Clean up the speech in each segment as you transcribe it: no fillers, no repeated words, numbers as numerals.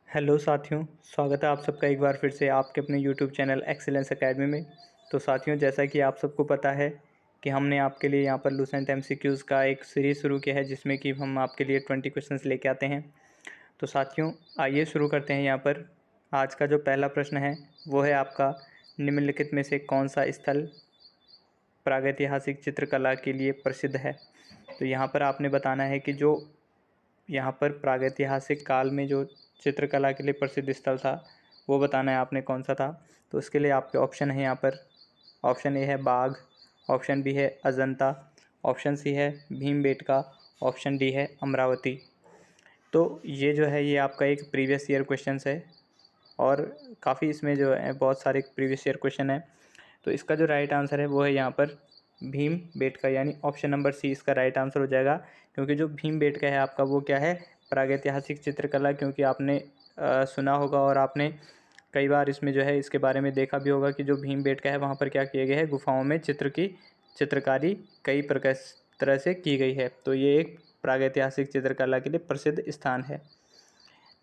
Hello साथियों, स्वागत है आप सबका एक बार फिर से आपके अपने यूट्यूब चैनल एक्सीलेंस एकेडमी में। तो साथियों, जैसा कि आप सबको पता है कि हमने आपके लिए यहाँ पर लूसेंट एमसीक्यूज़ का एक सीरीज़ शुरू किया है जिसमें कि हम आपके लिए 20 क्वेश्चंस लेके आते हैं। तो साथियों, आइए शुरू करते हैं। यहाँ पर आज का जो पहला प्रश्न है वो है आपका, निम्नलिखित में से कौन सा स्थल प्रागैतिहासिक चित्रकला के लिए प्रसिद्ध है। तो यहाँ पर आपने बताना है कि जो यहाँ पर प्रागैतिहासिक काल में जो चित्रकला के लिए प्रसिद्ध स्थल था वो बताना है आपने कौन सा था। तो उसके लिए आपके ऑप्शन है यहाँ पर, ऑप्शन ए है बाघ, ऑप्शन बी है अजंता, ऑप्शन सी है भीमबेटका, ऑप्शन डी है अमरावती। तो ये जो है ये आपका एक प्रीवियस ईयर क्वेश्चन है और काफ़ी इसमें जो है बहुत सारे प्रीवियस ईयर क्वेश्चन है। तो इसका जो राइट आंसर है वो है यहाँ पर भीमबेटका, यानी ऑप्शन नंबर सी इसका राइट आंसर हो जाएगा। क्योंकि जो भीमबेटका है आपका वो क्या है, प्रागैतिहासिक चित्रकला। क्योंकि आपने सुना होगा और आपने कई बार इसमें जो है इसके बारे में देखा भी होगा कि जो भीमबेटका है वहाँ पर क्या किया गया है, गुफाओं में चित्रकारी कई प्रकार तरह से की गई है। तो ये एक प्रागैतिहासिक चित्रकला के लिए प्रसिद्ध स्थान है।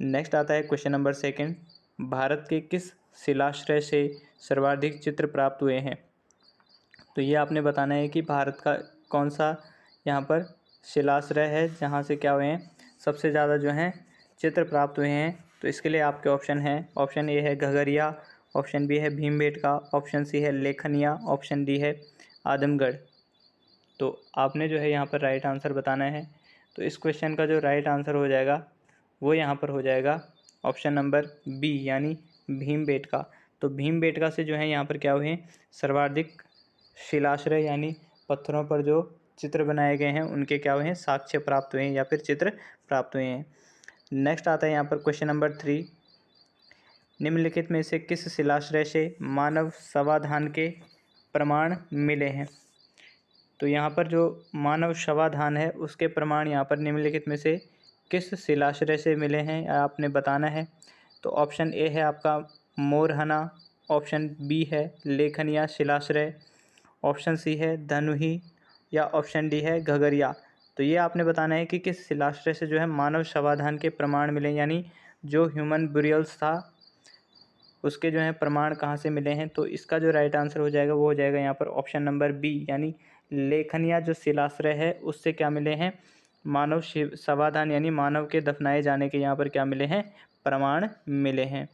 नेक्स्ट आता है क्वेश्चन नंबर सेकंड, भारत के किस शिलाश्रय से सर्वाधिक चित्र प्राप्त हुए हैं। तो ये आपने बताना है कि भारत का कौन सा यहाँ पर शिलाश्रय है जहाँ से क्या हुए हैं, सबसे ज़्यादा जो हैं चित्र प्राप्त हुए हैं। तो इसके लिए आपके ऑप्शन हैं, ऑप्शन ए है घघरिया, ऑप्शन बी है भीमबेटका, ऑप्शन सी है लेखनिया, ऑप्शन डी है आदमगढ़। तो आपने जो है यहाँ पर राइट आंसर बताना है। तो इस क्वेश्चन का जो राइट आंसर हो जाएगा वो यहाँ पर हो जाएगा ऑप्शन नंबर बी, यानी भीमबेटका। तो भीमबेटका से जो है यहाँ पर क्या हुए हैं, सर्वाधिक शिलाश्रय यानी पत्थरों पर जो चित्र बनाए गए हैं उनके क्या हुए हैं, साक्ष्य प्राप्त हुए हैं या फिर चित्र प्राप्त हुए हैं। नेक्स्ट आता है यहाँ पर क्वेश्चन नंबर 3, निम्नलिखित में से किस शिलाश्रय से मानव समाधान के प्रमाण मिले हैं। तो यहाँ पर जो मानव समाधान है उसके प्रमाण यहाँ पर निम्नलिखित में से किस शिलाश्रय से मिले हैं आपने बताना है। तो ऑप्शन ए है आपका मोरहना, ऑप्शन बी है लेखनिया शिलाश्रय, ऑप्शन सी है धनुही या ऑप्शन डी है घगरिया। तो ये आपने बताना है कि किस शिलाश्रय से जो है मानव समाधान के प्रमाण मिले, यानी जो ह्यूमन बुरियल्स था उसके जो है प्रमाण कहाँ से मिले हैं। तो इसका जो राइट आंसर हो जाएगा वो हो जाएगा यहाँ पर ऑप्शन नंबर बी, यानी लेखनिया जो शिलाश्रय है उससे क्या मिले हैं, मानव समाधान यानी मानव के दफनाए जाने के यहाँ पर क्या मिले हैं, प्रमाण मिले हैं।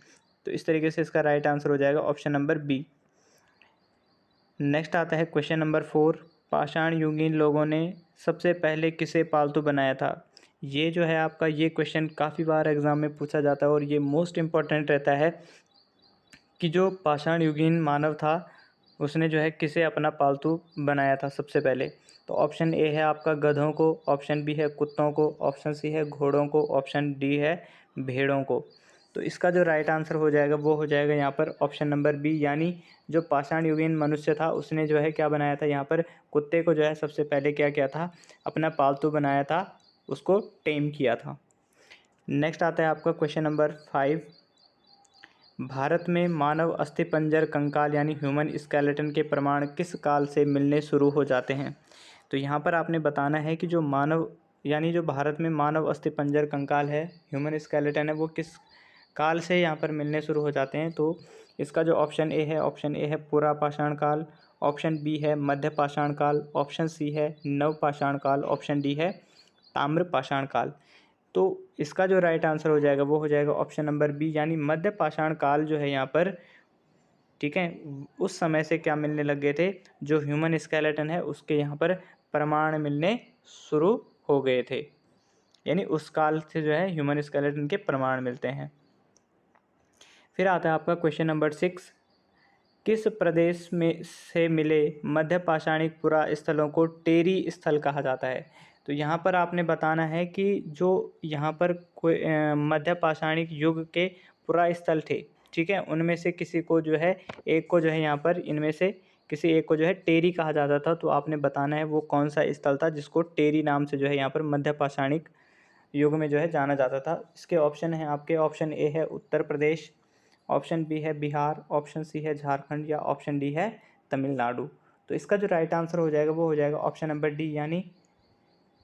तो इस तरीके से इसका राइट आंसर हो जाएगा ऑप्शन नंबर बी। नेक्स्ट आता है क्वेश्चन नंबर 4, पाषाण युगीन लोगों ने सबसे पहले किसे पालतू बनाया था। ये जो है आपका ये क्वेश्चन काफ़ी बार एग्ज़ाम में पूछा जाता है और ये मोस्ट इम्पॉर्टेंट रहता है कि जो पाषाण युगीन मानव था उसने जो है किसे अपना पालतू बनाया था सबसे पहले। तो ऑप्शन ए है आपका गधों को, ऑप्शन बी है कुत्तों को, ऑप्शन सी है घोड़ों को, ऑप्शन डी है भेड़ों को। तो इसका जो राइट आंसर हो जाएगा वो हो जाएगा यहाँ पर ऑप्शन नंबर बी, यानी जो पाषाण युगीन मनुष्य था उसने जो है क्या बनाया था, यहाँ पर कुत्ते को जो है सबसे पहले क्या किया था, अपना पालतू बनाया था, उसको टेम किया था। नेक्स्ट आता है आपका क्वेश्चन नंबर 5, भारत में मानव अस्थिपंजर कंकाल यानी ह्यूमन स्केलेटन के प्रमाण किस काल से मिलने शुरू हो जाते हैं। तो यहाँ पर आपने बताना है कि जो मानव यानी जो भारत में मानव अस्थिपंजर कंकाल है, ह्यूमन स्केलेटन है, वो किस काल से यहाँ पर मिलने शुरू हो जाते हैं। तो इसका जो ऑप्शन ए है, ऑप्शन ए है पुरा पाषाण काल, ऑप्शन बी है मध्य पाषाण काल, ऑप्शन सी है नव पाषाण काल, ऑप्शन डी है ताम्र पाषाण काल। तो इसका जो राइट आंसर हो जाएगा वो हो जाएगा ऑप्शन नंबर बी, यानी मध्य पाषाण काल जो है यहाँ पर, ठीक है, उस समय से क्या मिलने लग गए थे, जो ह्यूमन स्केलेटन है उसके यहाँ पर प्रमाण मिलने शुरू हो गए थे, यानी उस काल से जो है ह्यूमन स्केलेटन के प्रमाण मिलते हैं। फिर आता है आपका क्वेश्चन नंबर 6, किस प्रदेश में से मिले मध्य पाषाणिक पुरा स्थलों को टेरी स्थल कहा जाता है। तो यहाँ पर आपने बताना है कि जो यहाँ पर कोई मध्य पाषाणिक युग के पुरा स्थल थे, ठीक है, उनमें से किसी को जो है, एक को जो है यहाँ पर इनमें से किसी एक को जो है टेरी कहा जाता था। तो आपने बताना है वो कौन सा स्थल था जिसको टेरी नाम से जो है यहाँ पर मध्य पाषाणिक युग में जो है जाना जाता था। इसके ऑप्शन हैं आपके, ऑप्शन ए है उत्तर प्रदेश, ऑप्शन बी है बिहार, ऑप्शन सी है झारखंड या ऑप्शन डी है तमिलनाडु। तो इसका जो राइट आंसर हो जाएगा वो हो जाएगा ऑप्शन नंबर डी, यानी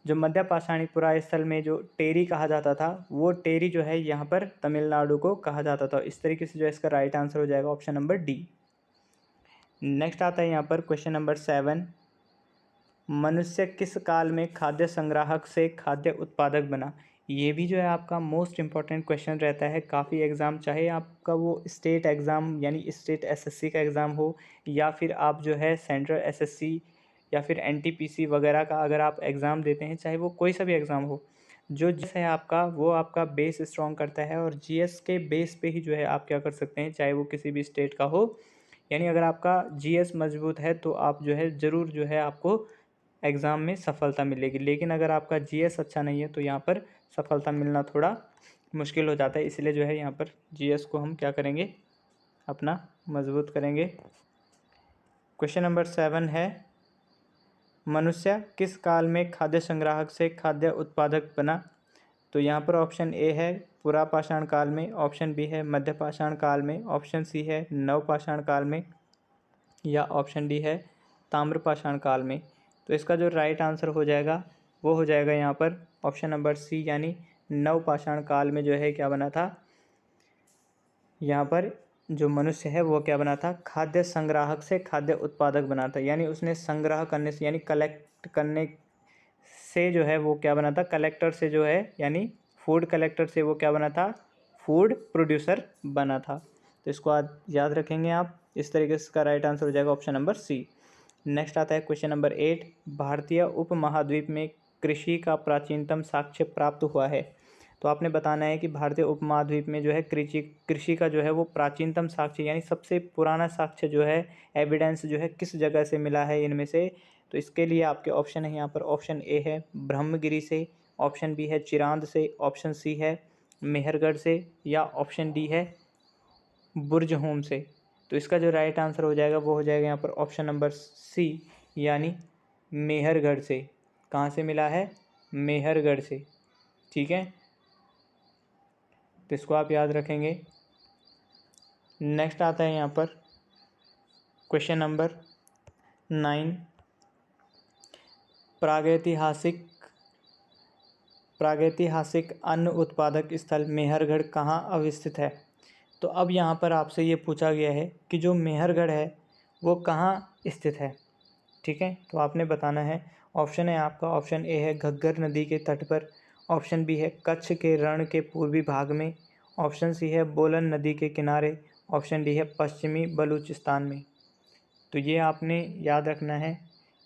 जो मध्य पाषाणी पुरास्थल में जो टेरी कहा जाता था, वो टेरी जो है यहाँ पर तमिलनाडु को कहा जाता था। इस तरीके से जो है इसका राइट आंसर हो जाएगा ऑप्शन नंबर डी। नेक्स्ट आता है यहाँ पर क्वेश्चन नंबर 7, मनुष्य किस काल में खाद्य संग्राहक से खाद्य उत्पादक बना। ये भी जो है आपका मोस्ट इम्पॉर्टेंट क्वेश्चन रहता है काफ़ी एग्ज़ाम, चाहे आपका वो स्टेट एग्ज़ाम यानी स्टेट एसएससी का एग्ज़ाम हो, या फिर आप जो है सेंट्रल एसएससी या फिर एनटीपीसी वगैरह का अगर आप एग्ज़ाम देते हैं, चाहे वो कोई सा भी एग्ज़ाम हो, जो जीएस है आपका वो आपका बेस स्ट्रॉन्ग करता है, और जीएस के बेस पे ही जो है आप क्या कर सकते हैं, चाहे वो किसी भी स्टेट का हो। यानी अगर आपका जीएस मजबूत है तो आप जो है ज़रूर जो है आपको एग्ज़ाम में सफलता मिलेगी। लेकिन अगर आपका जीएस अच्छा नहीं है तो यहाँ पर सफलता मिलना थोड़ा मुश्किल हो जाता है। इसलिए जो है यहाँ पर जीएस को हम क्या करेंगे, अपना मजबूत करेंगे। क्वेश्चन नंबर 7 है, मनुष्य किस काल में खाद्य संग्राहक से खाद्य उत्पादक बना। तो यहाँ पर ऑप्शन ए है पुरापाषाण काल में, ऑप्शन बी है मध्य पाषाण काल में, ऑप्शन सी है नवपाषाण काल में, या ऑप्शन डी है ताम्रपाषाण काल में। तो इसका जो राइट आंसर हो जाएगा वो हो जाएगा यहाँ पर ऑप्शन नंबर सी, यानी नवपाषाण काल में जो है क्या बना था, यहाँ पर जो मनुष्य है वो क्या बना था, खाद्य संग्राहक से खाद्य उत्पादक बना था। यानी उसने संग्रह करने से यानी कलेक्ट करने से जो है वो क्या बना था, कलेक्टर से जो है यानी फूड कलेक्टर से वो क्या बना था, फूड प्रोड्यूसर बना था। तो इसको आज याद रखेंगे आप। इस तरीके से इसका राइट आंसर हो जाएगा ऑप्शन नंबर सी। नेक्स्ट आता है क्वेश्चन नंबर 8, भारतीय उपमहाद्वीप में कृषि का प्राचीनतम साक्ष्य प्राप्त हुआ है। तो आपने बताना है कि भारतीय उपमहाद्वीप में जो है कृषि का जो है वो प्राचीनतम साक्ष्य यानी सबसे पुराना साक्ष्य जो है, एविडेंस जो है किस जगह से मिला है इनमें से। तो इसके लिए आपके ऑप्शन है यहाँ पर, ऑप्शन ए है ब्रह्मगिरी से, ऑप्शन बी है चिरांद से, ऑप्शन सी है मेहरगढ़ से, या ऑप्शन डी है बुर्ज होम से। तो इसका जो राइट आंसर हो जाएगा वो हो जाएगा यहाँ पर ऑप्शन नंबर सी, यानी मेहरगढ़ से। कहाँ से मिला है, मेहरगढ़ से। ठीक है, तो इसको आप याद रखेंगे। नेक्स्ट आता है यहाँ पर क्वेश्चन नंबर 9, प्रागैतिहासिक अन्न उत्पादक स्थल मेहरगढ़ कहाँ अवस्थित है। तो अब यहाँ पर आपसे ये पूछा गया है कि जो मेहरगढ़ है वो कहाँ स्थित है। ठीक है, तो आपने बताना है। ऑप्शन है आपका, ऑप्शन ए है घग्गर नदी के तट पर, ऑप्शन बी है कच्छ के रण के पूर्वी भाग में, ऑप्शन सी है बोलन नदी के किनारे, ऑप्शन डी है पश्चिमी बलूचिस्तान में। तो ये आपने याद रखना है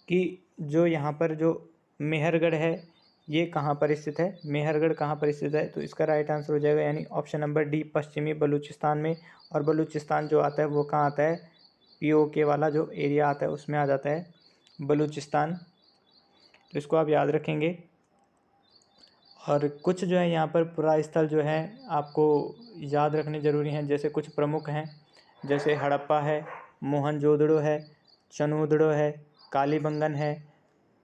कि जो यहाँ पर जो मेहरगढ़ है ये कहाँ पर स्थित है, मेहरगढ़ कहाँ पर स्थित है। तो इसका राइट आंसर हो जाएगा यानी ऑप्शन नंबर डी, पश्चिमी बलूचिस्तान में। और बलूचिस्तान जो आता है वो कहाँ आता है, पीओके वाला जो एरिया आता है उसमें आ जाता है बलूचिस्तान। तो इसको आप याद रखेंगे। और कुछ जो है यहाँ पर पुरास्थल जो है आपको याद रखने ज़रूरी हैं, जैसे कुछ प्रमुख हैं, जैसे हड़प्पा है, मोहनजोदड़ो है, चनूदड़ो है, कालीबंगन है,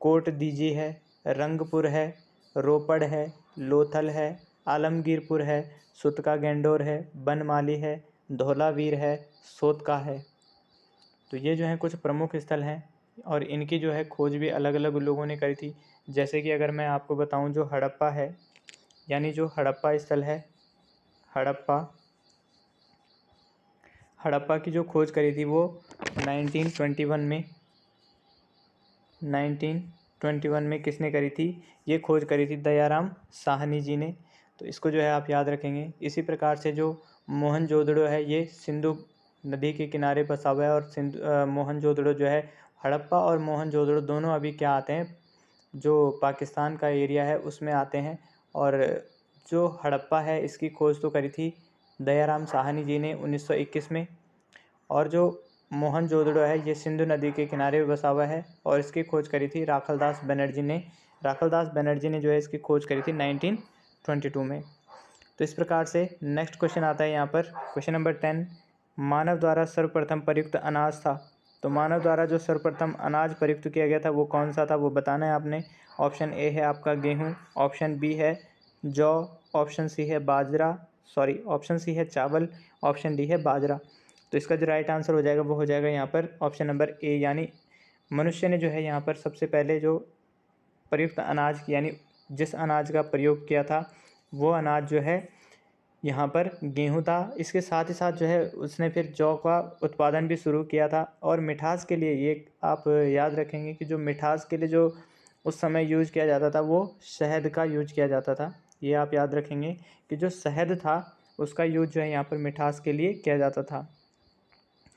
कोट दीजी है, रंगपुर है, रोपड़ है, लोथल है, आलमगीरपुर है, सुतका गेंडोर है, बनमाली है, धौलावीर है, सोतका है। तो ये जो है कुछ प्रमुख स्थल हैं, और इनकी जो है खोज भी अलग अलग लोगों ने करी थी। जैसे कि अगर मैं आपको बताऊं, जो हड़प्पा है यानी जो हड़प्पा स्थल है, हड़प्पा की जो खोज करी थी वो 1921 में किसने करी थी, ये खोज करी थी दयाराम साहनी जी ने। तो इसको जो है आप याद रखेंगे। इसी प्रकार से जो मोहनजोदड़ो है ये सिंधु नदी के किनारे बसा हुआ है, और मोहनजोदड़ो जो है, हड़प्पा और मोहनजोदड़ो दोनों अभी क्या आते हैं, जो पाकिस्तान का एरिया है उसमें आते हैं। और जो हड़प्पा है इसकी खोज तो करी थी दयाराम साहनी जी ने 1921 में, और जो मोहनजोदड़ो है ये सिंधु नदी के किनारे बसा हुआ है, और इसकी खोज करी थी राखलदास बनर्जी ने जो है इसकी खोज करी थी 1922 में। तो इस प्रकार से नेक्स्ट क्वेश्चन आता है यहाँ पर क्वेश्चन नंबर 10, मानव द्वारा सर्वप्रथम प्रयुक्त अनाज था। तो मानव द्वारा जो सर्वप्रथम अनाज प्रयुक्त किया गया था वो कौन सा था, वो बताना है आपने। ऑप्शन ए है आपका गेहूँ, ऑप्शन बी है जौ, ऑप्शन सी है चावल, ऑप्शन डी है बाजरा। तो इसका जो राइट आंसर हो जाएगा वो हो जाएगा यहाँ पर ऑप्शन नंबर ए, यानी मनुष्य ने जो है यहाँ पर सबसे पहले जो प्रयुक्त अनाज यानी जिस अनाज का प्रयोग किया था वो अनाज जो है यहाँ पर गेहूँ था। इसके साथ ही साथ जो है उसने फिर जौ का उत्पादन भी शुरू किया था। और मिठास के लिए ये आप याद रखेंगे कि जो मिठास के लिए जो उस समय यूज किया जाता था वो शहद का यूज किया जाता था। ये आप याद रखेंगे कि जो शहद था उसका यूज जो है यहाँ पर मिठास के लिए किया जाता था।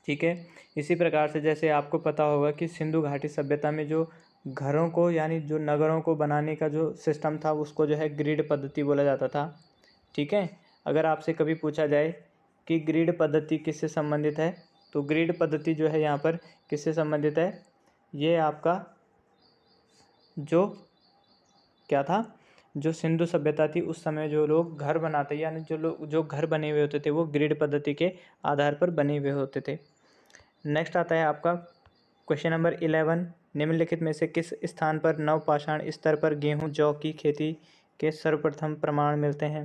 ठीक है। इसी प्रकार से जैसे आपको पता होगा कि सिंधु घाटी सभ्यता में जो घरों को यानी जो नगरों को बनाने का जो सिस्टम था उसको जो है ग्रिड पद्धति बोला जाता था। ठीक है। अगर आपसे कभी पूछा जाए कि ग्रिड पद्धति किससे संबंधित है, तो ग्रिड पद्धति जो है यहाँ पर किससे संबंधित है, ये आपका जो क्या था, जो सिंधु सभ्यता थी उस समय जो लोग घर बनाते यानी जो घर बने हुए होते थे वो ग्रिड पद्धति के आधार पर बने हुए होते थे। नेक्स्ट आता है आपका क्वेश्चन नंबर 11, निम्नलिखित में से किस स्थान पर नवपाषाण स्तर पर गेहूं जौ की खेती के सर्वप्रथम प्रमाण मिलते हैं।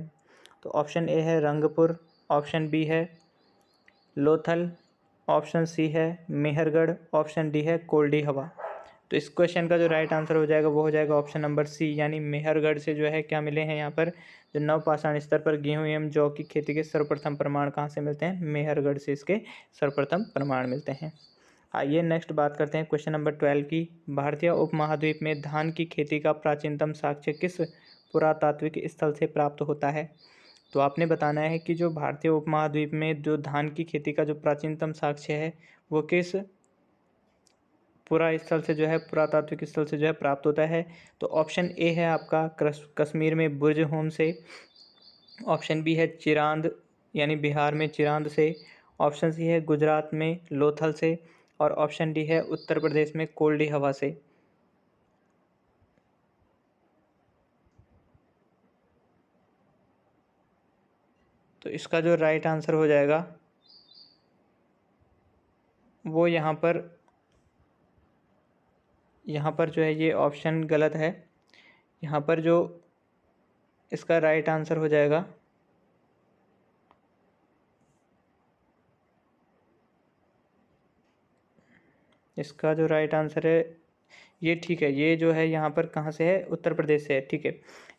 तो ऑप्शन ए है रंगपुर, ऑप्शन बी है लोथल, ऑप्शन सी है मेहरगढ़, ऑप्शन डी है कोल्डी हवा। तो इस क्वेश्चन का जो राइट आंसर हो जाएगा वो हो जाएगा ऑप्शन नंबर सी, यानी मेहरगढ़ से जो है क्या मिले हैं यहाँ पर जो नवपाषाण स्तर पर गेहूं एवं जौ की खेती के सर्वप्रथम प्रमाण कहाँ से मिलते हैं, मेहरगढ़ से इसके सर्वप्रथम प्रमाण मिलते हैं। आइए नेक्स्ट बात करते हैं क्वेश्चन नंबर 12 की। भारतीय उपमहाद्वीप में धान की खेती का प्राचीनतम साक्ष्य किस पुरातात्विक स्थल से प्राप्त होता है। तो आपने बताना है कि जो भारतीय उपमहाद्वीप में जो धान की खेती का जो प्राचीनतम साक्ष्य है वो किस पुरातात्विक स्थल से जो है प्राप्त होता है। तो ऑप्शन ए है आपका कश्मीर में बुर्ज होम से, ऑप्शन बी है चिरांद यानी बिहार में चिरांद से, ऑप्शन सी है गुजरात में लोथल से, और ऑप्शन डी है उत्तर प्रदेश में कोल्डी हवा से। तो इसका जो राइट आंसर हो जाएगा वो यहाँ पर जो है ये ऑप्शन गलत है। यहाँ पर जो इसका राइट आंसर हो जाएगा इसका जो राइट आंसर है ये, ठीक है, ये जो है यहाँ पर कहाँ से है, उत्तर प्रदेश से है। ठीक है।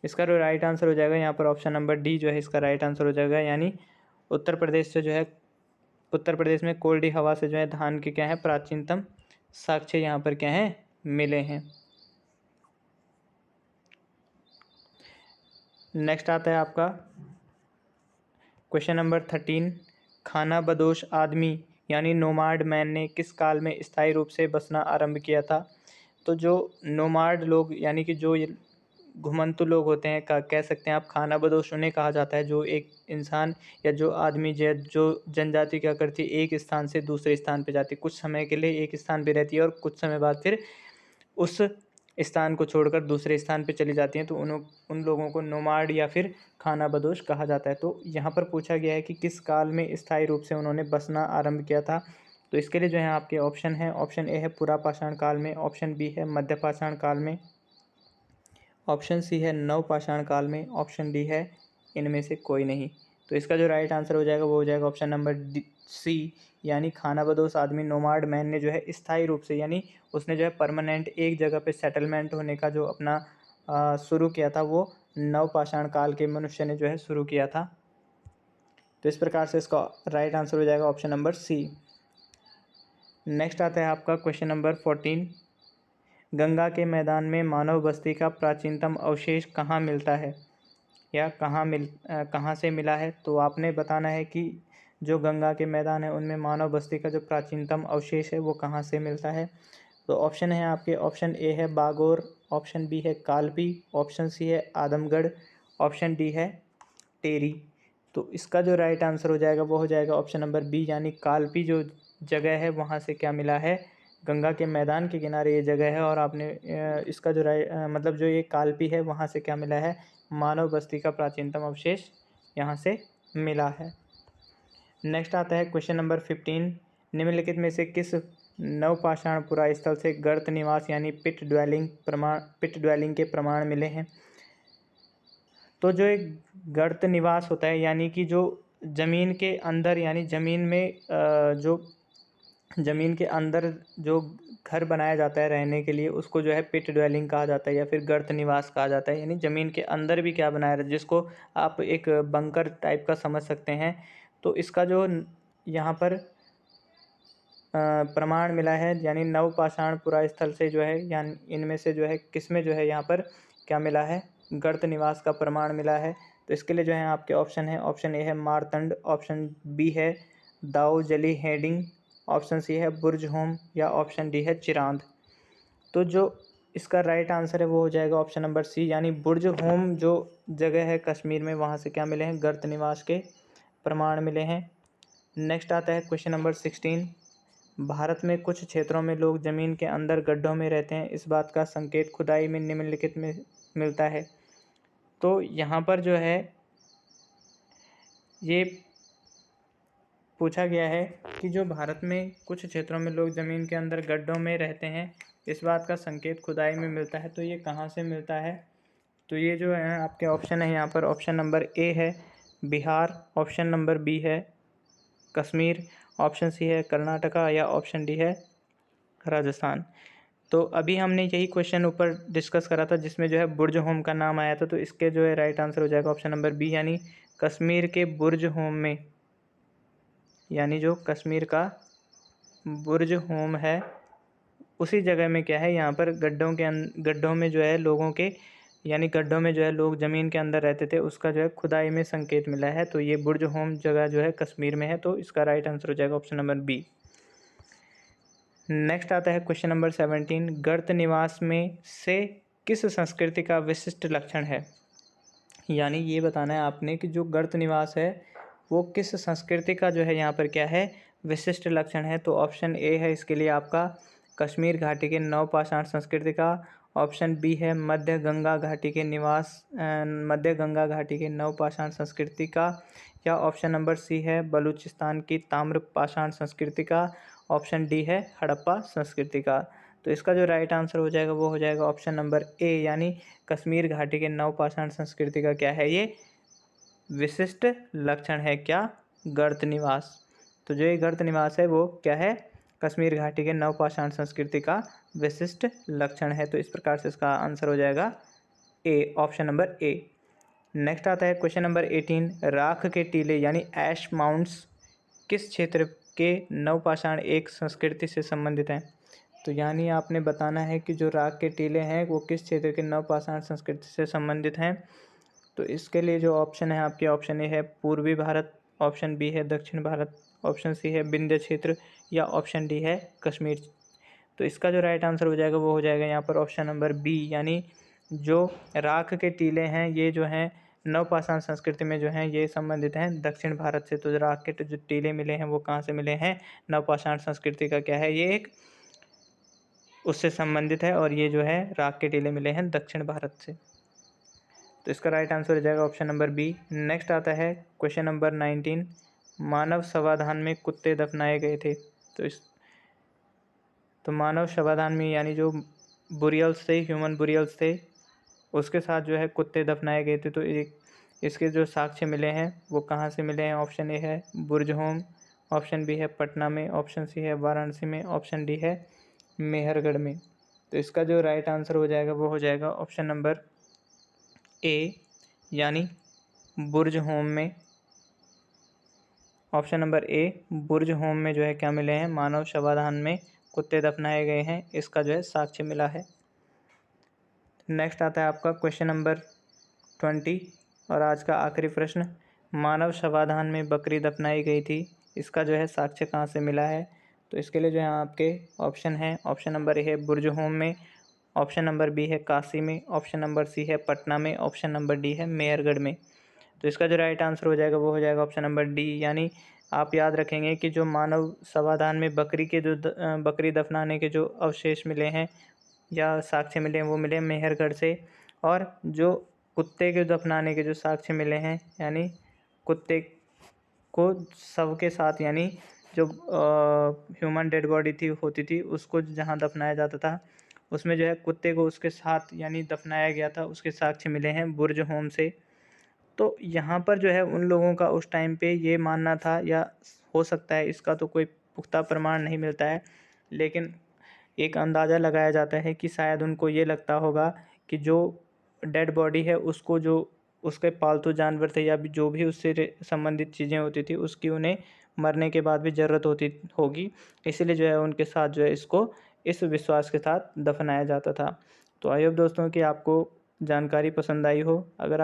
इसका जो राइट आंसर हो जाएगा यहाँ पर ऑप्शन नंबर डी जो है इसका राइट आंसर हो जाएगा, यानी उत्तर प्रदेश से जो है उत्तर प्रदेश में कोल्डी हवा से जो है धान के क्या है प्राचीनतम साक्ष्य यहाँ पर क्या है मिले हैं। नेक्स्ट आता है आपका क्वेश्चन नंबर 13, खाना बदोश आदमी यानी नोमाड मैन ने किस काल में स्थायी रूप से बसना आरंभ किया था। तो जो नोमाड लोग यानी कि जो घुमंतु लोग होते हैं कह सकते हैं आप, खाना बदोश उन्हें कहा जाता है जो एक इंसान या जो आदमी जो जनजाति क्या करती है एक स्थान से दूसरे स्थान पे जाती है, कुछ समय के लिए एक स्थान पे रहती है और कुछ समय बाद फिर उस स्थान को छोड़कर दूसरे स्थान पे चली जाती हैं, तो उन लोगों को नोमाड या फिर खाना बदोश कहा जाता है। तो यहाँ पर पूछा गया है कि किस काल में स्थायी रूप से उन्होंने बसना आरंभ किया था। तो इसके लिए जो है आपके ऑप्शन है, ऑप्शन ए है पुरापाषाण काल में, ऑप्शन बी है मध्यपाषाण काल में, ऑप्शन सी है नवपाषाण काल में, ऑप्शन डी है इनमें से कोई नहीं। तो इसका जो राइट आंसर हो जाएगा वो हो जाएगा ऑप्शन नंबर सी, यानी खाना बदोश आदमी नोमाड मैन ने जो है स्थायी रूप से यानी उसने जो है परमानेंट एक जगह पे सेटलमेंट होने का जो अपना शुरू किया था वो नवपाषाण काल के मनुष्य ने जो है शुरू किया था। तो इस प्रकार से इसका राइट आंसर हो जाएगा ऑप्शन नंबर सी। नेक्स्ट आता है आपका क्वेश्चन नंबर 14, गंगा के मैदान में मानव बस्ती का प्राचीनतम अवशेष कहाँ मिलता है या कहाँ से मिला है। तो आपने बताना है कि जो गंगा के मैदान है उनमें मानव बस्ती का जो प्राचीनतम अवशेष है वो कहाँ से मिलता है। तो ऑप्शन है आपके, ऑप्शन ए है बागोर, ऑप्शन बी है कालपी, ऑप्शन सी है आदमगढ़, ऑप्शन डी है टेरी। तो इसका जो राइट आंसर हो जाएगा वो हो जाएगा ऑप्शन नंबर बी, यानी कालपी जो जगह है वहाँ से क्या मिला है, गंगा के मैदान के किनारे ये जगह है और आपने इसका जो मतलब जो ये कालपी है वहाँ से क्या मिला है, मानव बस्ती का प्राचीनतम अवशेष यहाँ से मिला है। नेक्स्ट आता है क्वेश्चन नंबर 15, निम्नलिखित में से किस नवपाषाण पुरा स्थल से गर्त निवास यानी पिट ड्वेलिंग के प्रमाण मिले हैं। तो जो एक गर्त निवास होता है यानी कि जो ज़मीन के अंदर यानी ज़मीन में जो ज़मीन के अंदर जो घर बनाया जाता है रहने के लिए उसको जो है पिट ड्वेलिंग कहा जाता है या फिर गर्त निवास कहा जाता है, यानी ज़मीन के अंदर भी क्या बनाया रहता है जिसको आप एक बंकर टाइप का समझ सकते हैं। तो इसका जो यहाँ पर प्रमाण मिला है यानी नवपाषाण पुरास्थल से जो है यानी इनमें से जो है किसमें जो है यहाँ पर क्या मिला है, गर्त निवास का प्रमाण मिला है। तो इसके लिए जो है आपके ऑप्शन है, ऑप्शन ए है मारतंड, ऑप्शन बी है दाऊ जली हेडिंग, ऑप्शन सी है बुर्ज होम या ऑप्शन डी है चिरांद। तो जो इसका राइट आंसर है वो हो जाएगा ऑप्शन नंबर सी, यानी बुर्ज होम जो जगह है कश्मीर में वहाँ से क्या मिले हैं, गर्त निवास के प्रमाण मिले हैं। नेक्स्ट आता है क्वेश्चन नंबर 16। भारत में कुछ क्षेत्रों में लोग ज़मीन के अंदर गड्ढों में रहते हैं, इस बात का संकेत खुदाई में निम्नलिखित में मिलता है। तो यहाँ पर जो है ये पूछा गया है कि जो भारत में कुछ क्षेत्रों में लोग ज़मीन के अंदर गड्ढों में रहते हैं, इस बात का संकेत खुदाई में मिलता है। तो ये कहाँ से मिलता है, तो ये जो है आपके ऑप्शन है यहाँ पर, ऑप्शन नंबर ए है बिहार, ऑप्शन नंबर बी है कश्मीर, ऑप्शन सी है कर्नाटका या ऑप्शन डी है राजस्थान। तो अभी हमने यही क्वेश्चन ऊपर डिस्कस करा था जिसमें जो है बुर्ज होम का नाम आया था। तो इसके जो है राइट आंसर हो जाएगा ऑप्शन नंबर बी, यानी कश्मीर के बुर्ज होम में, यानी जो कश्मीर का बुर्ज होम है उसी जगह में क्या है, यहाँ पर गड्ढों में जो है लोगों के, यानी गड्ढों में जो है लोग ज़मीन के अंदर रहते थे, उसका जो है खुदाई में संकेत मिला है। तो ये बुर्ज होम जगह जो है कश्मीर में है। तो इसका राइट आंसर हो जाएगा ऑप्शन नंबर बी। नेक्स्ट आता है क्वेश्चन नंबर 17। गर्त निवास में से किस संस्कृति का विशिष्ट लक्षण है, यानी ये बताना है आपने कि जो गर्त निवास है वो किस संस्कृति का जो है यहाँ पर क्या है, विशिष्ट लक्षण है। तो ऑप्शन ए है इसके लिए आपका कश्मीर घाटी के नवपाषाण संस्कृति का, ऑप्शन बी है मध्य गंगा घाटी के नवपाषाण संस्कृति का, या ऑप्शन नंबर सी है बलूचिस्तान की ताम्रपाषाण संस्कृति का, ऑप्शन डी है हड़प्पा संस्कृति का। तो इसका जो राइट आंसर हो जाएगा वो हो जाएगा ऑप्शन नंबर ए, यानी कश्मीर घाटी के नवपाषाण संस्कृति का क्या है, ये विशिष्ट लक्षण है क्या, गर्त निवास। तो जो ये गर्त निवास है वो क्या है, कश्मीर घाटी के नवपाषाण संस्कृति का विशिष्ट लक्षण है। तो इस प्रकार से इसका आंसर हो जाएगा ए, ऑप्शन नंबर ए। नेक्स्ट आता है क्वेश्चन नंबर 18। राख के टीले यानी ऐश माउंट्स किस क्षेत्र के नवपाषाण एक संस्कृति से संबंधित हैं। तो यानी आपने बताना है कि जो राख के टीले हैं वो किस क्षेत्र के नवपाषाण संस्कृति से संबंधित हैं। तो इसके लिए जो ऑप्शन है आपके, ऑप्शन ए है पूर्वी भारत, ऑप्शन बी है दक्षिण भारत, ऑप्शन सी है विंध्य क्षेत्र या ऑप्शन डी है कश्मीर। तो इसका जो राइट आंसर हो जाएगा वो हो जाएगा यहाँ पर ऑप्शन नंबर बी, यानी जो राख के टीले हैं ये जो हैं नवपाषाण संस्कृति में जो हैं ये संबंधित हैं दक्षिण भारत से। तो राख के जो टीले मिले हैं वो कहाँ से मिले हैं, नवपाषाण संस्कृति का क्या है, ये एक उससे संबंधित है, और ये जो है राख के टीले मिले हैं दक्षिण भारत से। तो इसका राइट आंसर हो जाएगा ऑप्शन नंबर बी। नेक्स्ट आता है क्वेश्चन नंबर 19। मानव शवाधान में कुत्ते दफनाए गए थे। तो मानव शवाधान में यानी जो बुरियल्स थे, ह्यूमन बुरियल्स थे, उसके साथ जो है कुत्ते दफनाए गए थे। तो इसके जो साक्ष्य मिले हैं वो कहाँ से मिले हैं, ऑप्शन ए है बुर्ज होम, ऑप्शन बी है पटना में, ऑप्शन सी है वाराणसी में, ऑप्शन डी है मेहरगढ़ में। तो इसका जो राइट आंसर हो जाएगा वो हो जाएगा ऑप्शन नंबर ए, यानी बुर्ज होम में। Option number A Burj home में जो है क्या मिले हैं, मानव शवाधान में कुत्ते दफनाए गए हैं, इसका जो है साक्ष्य मिला है। नेक्स्ट आता है आपका क्वेश्चन नंबर 20 और आज का आखिरी प्रश्न। मानव शवाधान में बकरी दफनाई गई थी, इसका जो है साक्ष्य कहाँ से मिला है। तो इसके लिए जो है आपके ऑप्शन है, ऑप्शन नंबर ए है बुर्ज होम में, ऑप्शन नंबर बी है काशी में, ऑप्शन नंबर सी है पटना में, ऑप्शन नंबर डी है मेहरगढ़ में। तो इसका जो राइट आंसर हो जाएगा वो हो जाएगा ऑप्शन नंबर डी, यानी आप याद रखेंगे कि जो मानव शवाधान में बकरी दफनाने के जो अवशेष मिले हैं या साक्ष्य मिले हैं वो मिले मेहरगढ़ से, और जो कुत्ते के दफनाने के जो साक्ष्य मिले हैं यानी कुत्ते को शव के साथ, यानी जो ह्यूमन डेड बॉडी होती थी उसको जहाँ दफनाया जाता था उसमें जो है कुत्ते को उसके साथ यानी दफनाया गया था, उसके साक्ष्य मिले हैं बुर्ज होम से। तो यहाँ पर जो है उन लोगों का उस टाइम पे ये मानना था, या हो सकता है इसका तो कोई पुख्ता प्रमाण नहीं मिलता है, लेकिन एक अंदाज़ा लगाया जाता है कि शायद उनको ये लगता होगा कि जो डेड बॉडी है उसको जो उसके पालतू जानवर थे या जो भी उससे संबंधित चीज़ें होती थी उसकी उन्हें मरने के बाद भी ज़रूरत होती होगी, इसीलिए जो है उनके साथ जो है इसको इस विश्वास के साथ दफनाया जाता था। तो आई होप दोस्तों कि आपको जानकारी पसंद आई हो। अगर आप